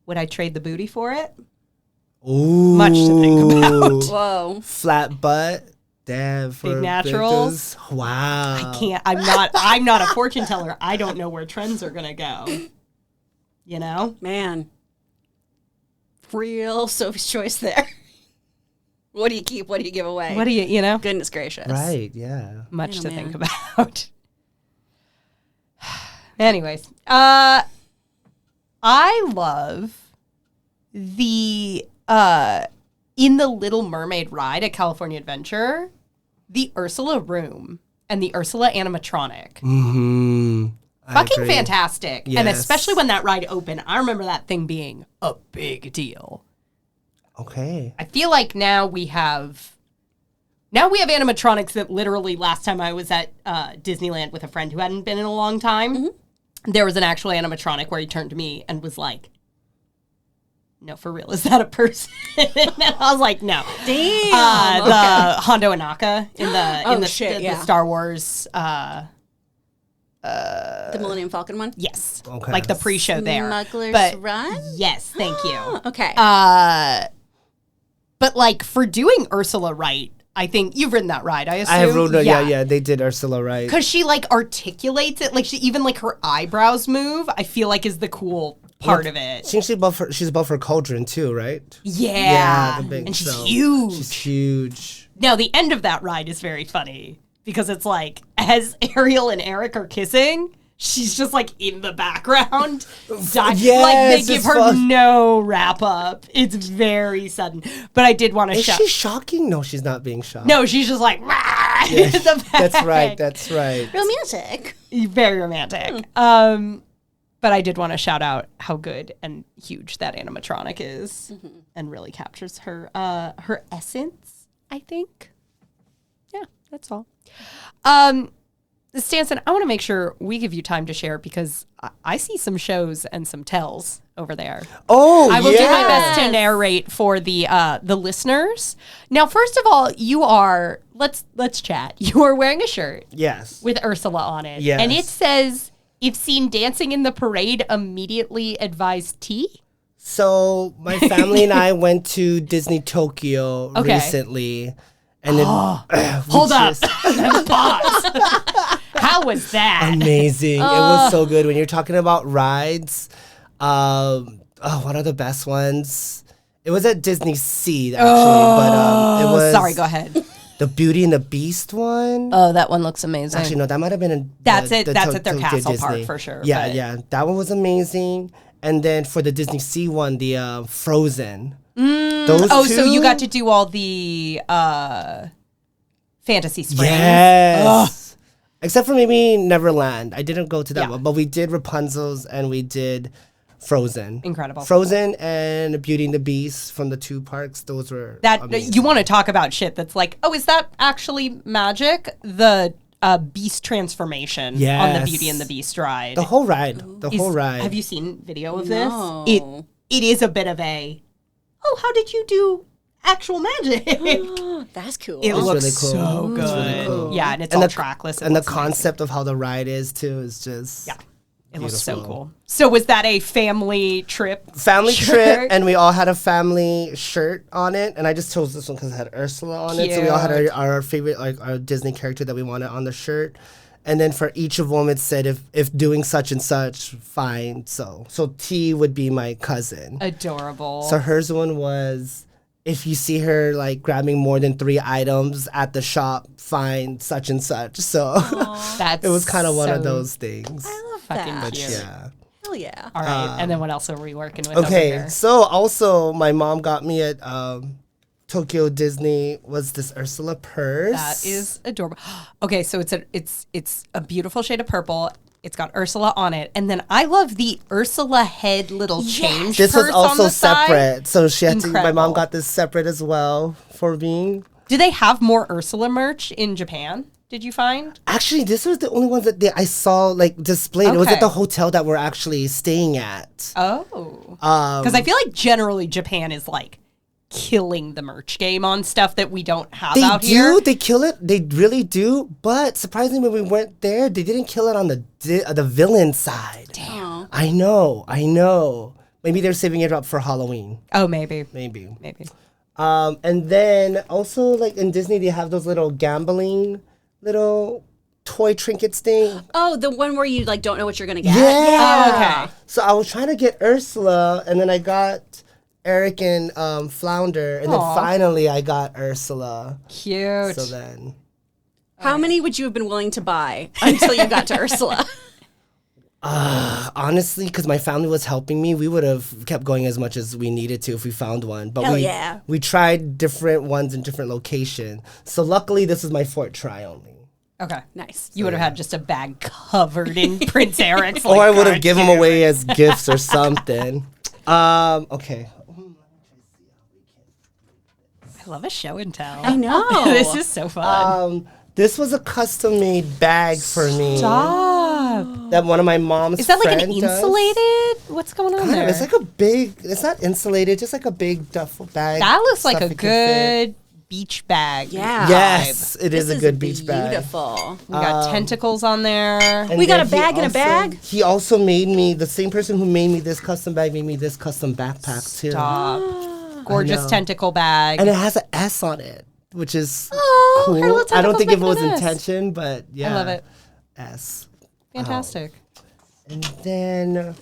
Would I trade the booty for it? Ooh, Much to think about. Whoa. Flat butt. Damn. For Big naturals. bitches. Wow. Can't. I'm not a fortune teller. I don't know where trends are gonna go. You know? Man. Real Sophie's choice there. What do you keep? What do you give away? What do you know? Goodness gracious. Right, yeah. Much Oh, to man. think about. Anyways, I love the in the Little Mermaid ride at California Adventure, the Ursula room and the Ursula animatronic. Mm-hmm. Fucking fantastic. And Yes. especially when that ride opened, I remember that thing being a big deal. Okay. I feel like now we have animatronics that literally last time I was at Disneyland with a friend who hadn't been in a long time, there was an actual animatronic where he turned to me and was like, no, for real, is that a person? And I was like, no. Damn. The Hondo Inaka in the shit, the Star Wars. The Millennium Falcon one? Yes. Okay. Like the pre-show there. Smuggler's But Run? yes, thank you. Okay. But like for doing Ursula right, I think you've ridden that ride, I assume. I have ruled her. Yeah, they did Ursula right. Because she like articulates it, like she even like her eyebrows move. I feel like is the cool part of it. She's above her cauldron too, right? Yeah, the big and she's so- huge. She's huge. Now the end of that ride is very funny because it's like as Ariel and Eric are kissing, she's just like in the background. Yes, like they give it's her fun. no wrap up. It's very sudden. But I did want to Is shout. she shocking? No, she's not being shocked. No, she's just like "Rah!" in the back. That's right. That's right. Romantic. Very romantic. But I did want to shout out how good and huge that animatronic is, and really captures her her essence. I think. Yeah, that's all. Stanson, I want to make sure we give you time to share because I see some shows and some tells over there. Oh, I will do my best to Yes. narrate for the listeners. Now, first of all, you are let's chat. You are wearing a shirt Yes. with Ursula on it, Yes. and it says, "If seen dancing in the parade, immediately advise tea." So my family and I went to Disney Tokyo Okay. recently, and then Hold up, pause. How was that? amazing. It was so good. When you're talking about rides, what are the best ones? It was at Disney Sea actually, but it was Sorry, go ahead. the Beauty and the Beast one. Oh, that one looks amazing. Actually, no, that might have been in That's at their Tokyo castle part Disney. for sure, Yeah, but- yeah, that one was amazing. And then for the Disney Sea one, the Frozen. Those Oh, two, so you got to do all the Fantasy Springs. Yes. Except for maybe Neverland. I didn't go to that Yeah. one, but we did Rapunzel's and we did Frozen. Incredible. Frozen and Beauty and the Beast from the two parks. Those were That amazing. you want to talk about shit that's like, oh, is that actually magic? The beast transformation on the Yes. Beauty and the Beast ride. the whole ride. The is- whole ride. Have you seen video of No. this? It is a bit of a, oh, how did you do actual magic? That's cool. It looks really cool. so good. It's really cool. Yeah, and it's And all the- trackless. It and the looks amazing. concept of how the ride is too is just Yeah. It looks so Beautiful. cool. So was that a family trip? family shirt? trip, and we all had a family shirt on it. And I just chose this one because it had Ursula on it. So we all had Cute. our favorite, like our Disney character that we wanted on the shirt. And then for each of them, it said if doing such and such, fine. So T would be my cousin. Adorable. So hers one was, if you see her like grabbing more than 3 items at the shop, fine, such and such. So That's it was kind of one of so those things. I love fucking that. cute. Yeah. Hell yeah. All right. And then what else are we working with over Okay, here? so also my mom got me at Tokyo Disney was this Ursula purse. That is adorable. Okay, so it's a beautiful shade of purple. It's got Ursula on it, and then I love the Ursula head little change. This was purse on also the side. separate, so she had to. My Incredible. mom got this separate as well for me. Do they have more Ursula merch in Japan? Did you find? Actually, this was the only ones that I saw like displayed. It was Okay. at the hotel that we're actually staying at. Oh, because I feel like generally Japan is like killing the merch game on stuff that we don't have They out do. here. They kill it. They really do. But surprisingly, when we went there, they didn't kill it on the villain side. Damn. I know. Maybe they're saving it up for Halloween. Oh, maybe. Maybe. Maybe. And then also like in Disney, they have those little gambling little toy trinkets thing. Oh, the one where you like don't know what you're gonna get. Yeah. Oh, okay. So I was trying to get Ursula, and then I got Eric and Flounder, and then finally I got Ursula. Cute. So then, How many would you have been willing to buy until you got to Ursula? honestly, because my family was helping me, we would have kept going as much as we needed to if we found one. But Hell yeah. we tried different ones in different locations. So luckily, this is my fourth try only. Okay. Nice. You would have had just a bag covered in Prince Eric's. Or I would have given them away as gifts or something. Okay. I love a show and tell. I know. This is so fun. This was a custom-made bag for me. Stop. That one of my mom's Is that like an friend does. insulated? What's going on there? It's like a big, it's not insulated, just like a big duffel bag. That looks like Stuff a it can fit. good beach bag. Yeah. Yes, it This is a good beach bag. Beautiful. We got tentacles on there. And We got then a bag he in a also- bag? He also made me, the same person who made me this custom bag made me this custom backpack too. Stop. Gorgeous know. tentacle bag. And it has an S on it, which is Oh, her little cool. I don't tentacles think if it make was an S. intention, but yeah. I love it. S. Fantastic. And then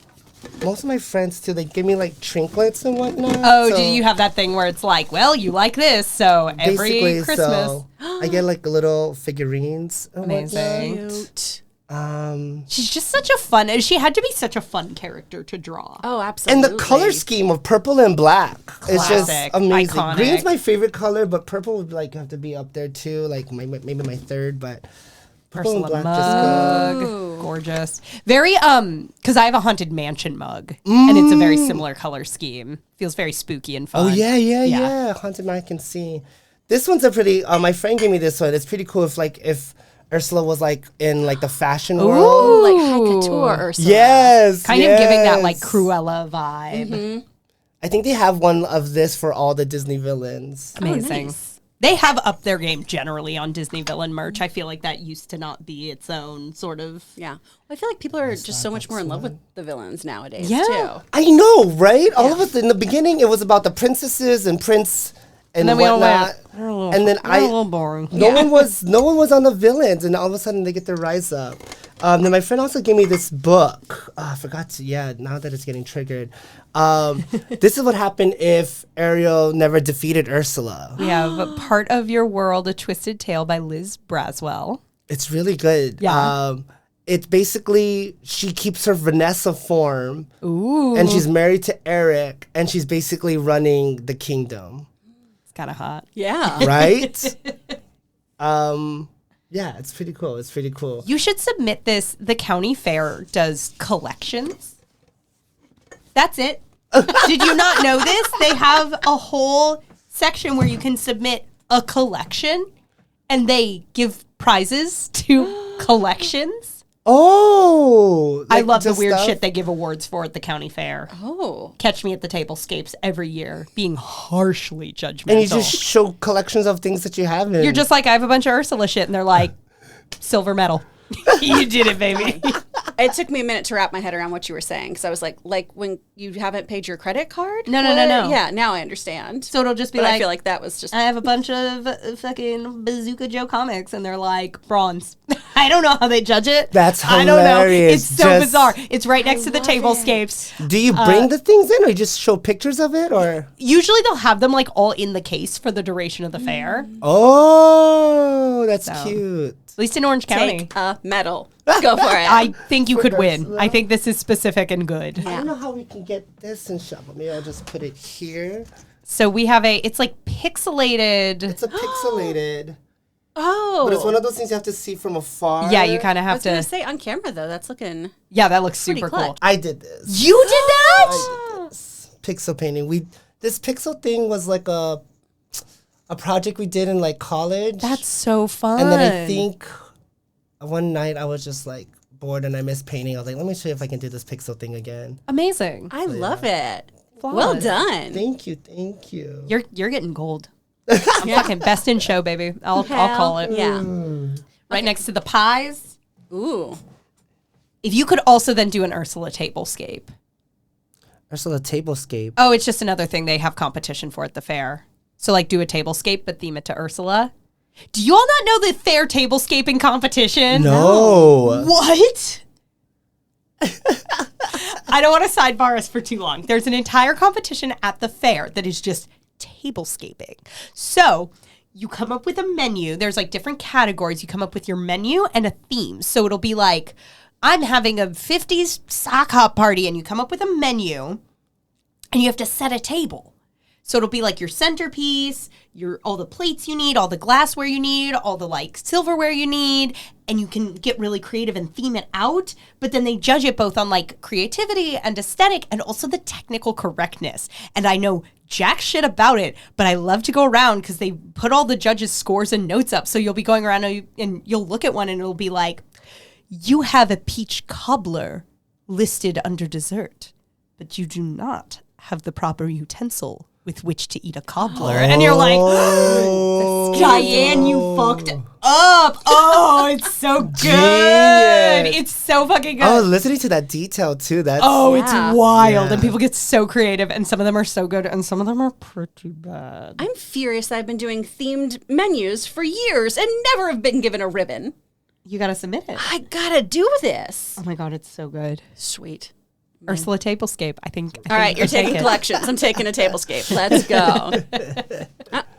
most of my friends too, they give me like trinkets and whatnot. Oh, so do you have that thing where it's like, well, you like this, so every basically, Christmas. so I get like little figurines. And Amazing. Cute. She's just such a fun, she had to be such a fun character to draw. Oh, And absolutely. the color scheme of purple and black is just Classic. amazing. Iconic. Green's my favorite color, but purple would like have to be up there too, like maybe my third. But purple and Ursula black just go. mug. Gorgeous. Very, because I have a Haunted Mansion mug, and it's a very similar color scheme. Feels very spooky and fun. Oh yeah. Haunted Man, I can see. This one's a pretty. My friend gave me this one. It's pretty cool. If Ursula was like in like the fashion world. Oh, like high couture Ursula. Yes, Kind of giving that like yes. Cruella vibe. I think they have one of this for all the Disney villains. Amazing. nice. They have upped their game generally on Disney villain merch. I feel like that used to not be its own sort of. Yeah. Well, I feel like people are just so much more in love with the villains nowadays, Yeah. too. I know, right? All of us in the beginning, it was about the princesses and prince and then we all whatnot. went, And then a little boring. no one was on the villains, and all of a sudden they get their rise up. Then my friend also gave me this book. I forgot to. Yeah, now that it's getting triggered. This is what happened if Ariel never defeated Ursula. We have a Part of Your World, A Twisted Tale by Liz Braswell. It's really good. Yeah. It's basically she keeps her Vanessa form, Ooh. and she's married to Eric, and she's basically running the kingdom. It's kind of hot. Yeah. Right? Yeah, it's pretty cool. It's pretty cool. You should submit this. The county fair does collections. That's it. Did you not know this? They have a whole section where you can submit a collection and they give prizes to collections. Oh, I like love the just weird stuff? shit they give awards for at the county fair. Oh. Catch me at the tablescapes every year, being harshly judgmental. And you just show collections of things that you have. You're just like, I have a bunch of Ursula shit, and they're like, silver medal. You did it, baby. It took me a minute to wrap my head around what you were saying because I was like when you haven't paid your credit card? No. Yeah, now I understand. So it'll just be But like, I feel like that was just I have a bunch of fucking Bazooka Joe comics, and they're like bronze. I don't know how they judge it. That's I don't know. hilarious. It's so Just- bizarre. It's right next to the tablescapes. Do you bring the things in, or you just show pictures of it, or? Usually they'll have them like all in the case for the duration of the fair. Oh, that's So. cute. At least in Orange County. take a medal. Go for it. I think you could win. I think this is specific and good. I don't know how we can get this in shop, but maybe I'll just put it here. So we have it's like pixelated. It's a pixelated, oh. but it's one of those things you have to see from afar. Yeah, you kind of I have was going to. to say on camera though, that's looking Yeah, that looks pretty super clutch. cool. I did this. You did that? I did this. Pixel painting. This pixel thing was like a project we did in like college. That's so fun. And then I think one night I was just like bored and I missed painting. I was like, let me show you if I can do this pixel thing again. Amazing. I love it. Fun. Well done. Thank you. You're getting gold. I'm fucking best in show, baby. I'll call it. Yeah. Right next to the pies. Ooh. If you could also then do an Ursula tablescape. Ursula tablescape. Oh, it's just another thing they have competition for at the fair. So like do a tablescape but theme it to Ursula. Do you all not know the fair tablescaping competition? No. What? I don't want to sidebar us for too long. There's an entire competition at the fair that is just tablescaping. So you come up with a menu. There's like different categories. You come up with your menu and a theme. So it'll be like, I'm having a 50s sock hop party, and you come up with a menu and you have to set a table. So it'll be like your centerpiece, all the plates you need, all the glassware you need, all the like silverware you need, and you can get really creative and theme it out. But then they judge it both on like creativity and aesthetic and also the technical correctness. And I know jack shit about it, but I love to go around because they put all the judges' scores and notes up. So you'll be going around and you'll look at one and it'll be like, you have a peach cobbler listed under dessert, but you do not have the proper utensil with which to eat a cobbler. And you're like, Diane, you fucked up. Oh, it's so good. Genius. It's so fucking good. Oh, listening to that detail too. That's It's wild. Yeah. And people get so creative, and some of them are so good, and some of them are pretty bad. I'm furious that I've been doing themed menus for years and never have been given a ribbon. You got to submit it. I gotta do this. Oh my God, it's so good. Sweet. Ursula Tablescape, I think. All right, you're taking collections. I'm taking a tablescape. Let's go.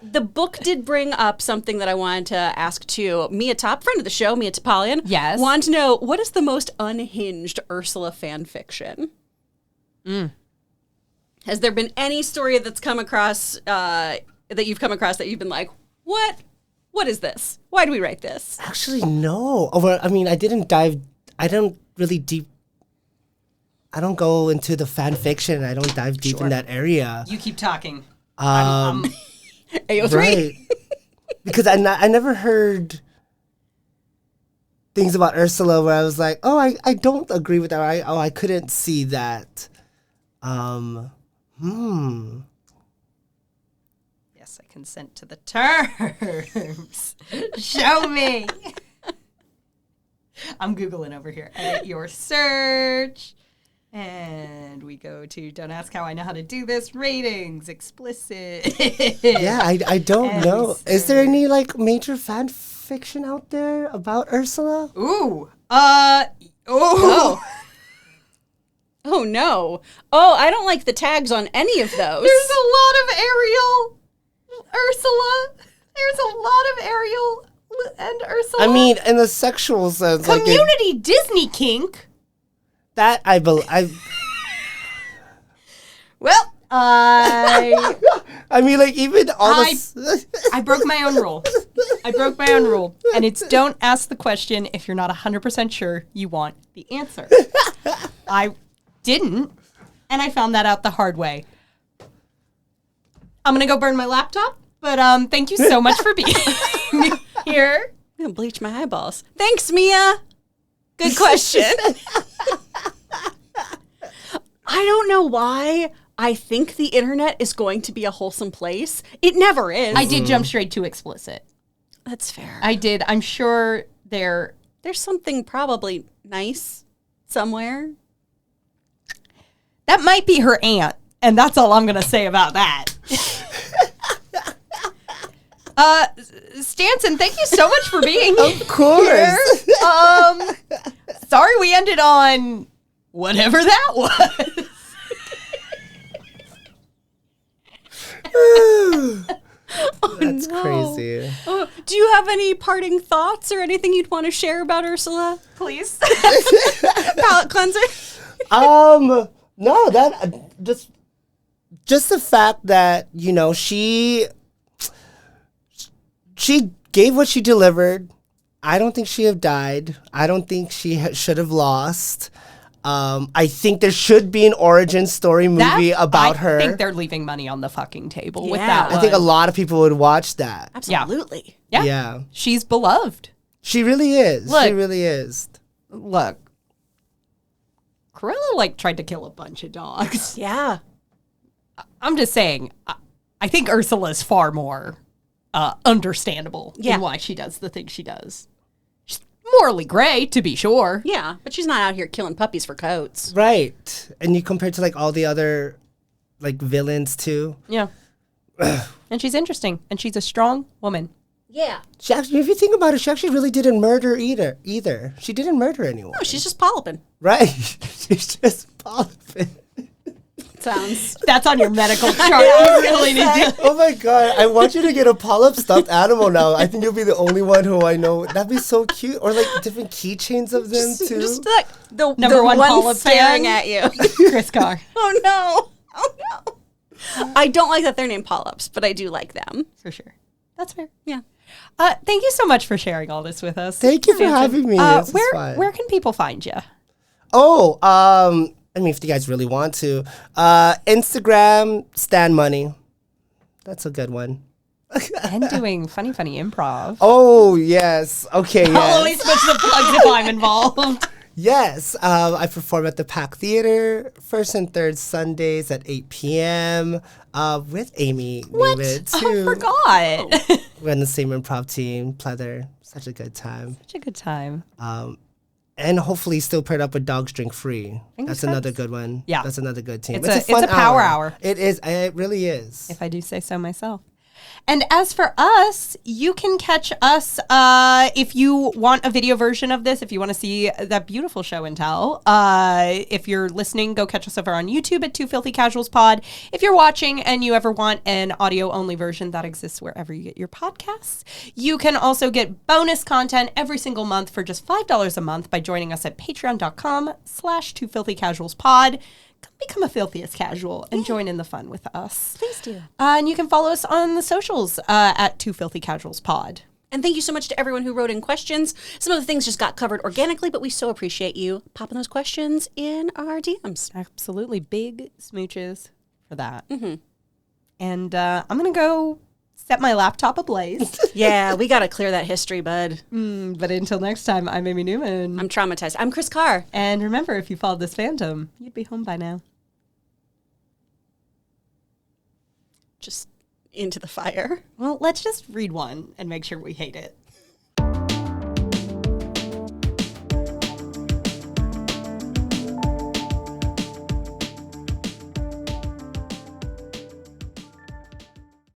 The book did bring up something that I wanted to ask too. Mia Top, friend of the show, Mia Topolian. Yes. Wanted to know, what is the most unhinged Ursula fan fiction? Has there been any story that's come across, that you've come across that you've been like, what? What is this? Why do we write this? Actually, no. Well, I mean, I don't go into the fan fiction. I don't dive deep in that area. You keep talking. AO3. Right. Because I never heard things about Ursula where I was like, oh, I don't agree with that. I couldn't see that. Yes, I consent to the terms. Show me. I'm Googling over here. Edit your search. And we go to don't ask how I know how to do this. Ratings, explicit. Yeah, I don't know. Is there any like major fan fiction out there about Ursula? Ooh. Oh no. Oh, I don't like the tags on any of those. There's a lot of Ariel, Ursula. There's a lot of Ariel and Ursula. I mean, in the sexual sense, Community Disney kink. that I believe. Well, I mean, like even all the. I broke my own rule. And it's don't ask the question if you're not 100% sure you want the answer. I didn't, and I found that out the hard way. I'm going to go burn my laptop, but thank you so much for being here. I'm going to bleach my eyeballs. Thanks, Mia. Good question. I don't know why I think the internet is going to be a wholesome place. It never is. I did jump straight to explicit. That's fair. I did. I'm sure there's something probably nice somewhere. That might be her aunt, and that's all I'm going to say about that. Stanson, thank you so much for being here. Of course. Sorry we ended on whatever that was. That's crazy. Oh, do you have any parting thoughts or anything you'd want to share about Ursula? Please. Palate cleanser? No, that just the fact that, you know, she gave what she delivered. I don't think she have died. I don't think she should have lost. I think there should be an origin story movie about her. I think they're leaving money on the fucking table with Yeah. that one. I think a lot of people would watch that. Absolutely. Yeah. Yeah. She's beloved. She really is. Look. She really is. Look. Cruella, tried to kill a bunch of dogs. Yeah. I'm just saying, I think Ursula's far more understandable in why she does the things she does. She's morally gray, to be sure. Yeah, but she's not out here killing puppies for coats. Right. And you compare to all the other villains too. Yeah. And she's interesting, and she's a strong woman. Yeah. She actually, if you think about it, she actually really didn't murder either. She didn't murder anyone. No, she's just polyping. Right. She's just polyp in. Sounds. That's on your medical chart. You really need to. Oh my god, I want you to get a polyp stuffed animal now. I think you'll be the only one who I know. That'd be so cute. Or like different keychains of them too. Just like the Number one polyp staring fan. at you. Chris Carr. Oh no. Oh no. I don't like that they're named polyps, but I do like them. For sure. That's fair. Yeah. Thank you so much for sharing all this with us. Thank you for having me. This is fun. Where can people find you? Oh, I mean, if you guys really want to, Instagram, Stan Money. That's a good one. And doing funny improv. Oh, yes. Okay, yes. I'll always switch the plugs if I'm involved. Yes, I perform at the Pack Theater first and third Sundays at 8 p.m. With Amy Newman, too. I forgot. We're in the same improv team. Pleather. Such a good time. Such a good time. And hopefully still paired up with Dogs Drink Free. That's another good one. Yeah. That's another good team. It's a power hour. It is. It really is. If I do say so myself. And as for us, you can catch us if you want a video version of this, if you want to see that beautiful show and tell. If you're listening, go catch us over on YouTube at Two Filthy Casuals Pod. If you're watching and you ever want an audio-only version, that exists wherever you get your podcasts. You can also get bonus content every single month for just $5 a month by joining us at patreon.com/twofilthycasualspod. Come become a filthiest casual and join in the fun with us. Please do. And you can follow us on the socials at Two Filthy Casuals Pod. And thank you so much to everyone who wrote in questions. Some of the things just got covered organically, but we so appreciate you popping those questions in our DMs. Absolutely. Big smooches for that. Mm-hmm. And I'm going to go set my laptop ablaze. Yeah, we got to clear that history, bud. But until next time, I'm Amy Newman. I'm traumatized. I'm Chris Carr. And remember, if you followed this phantom, you'd be home by now. Just into the fire. Well, let's just read one and make sure we hate it.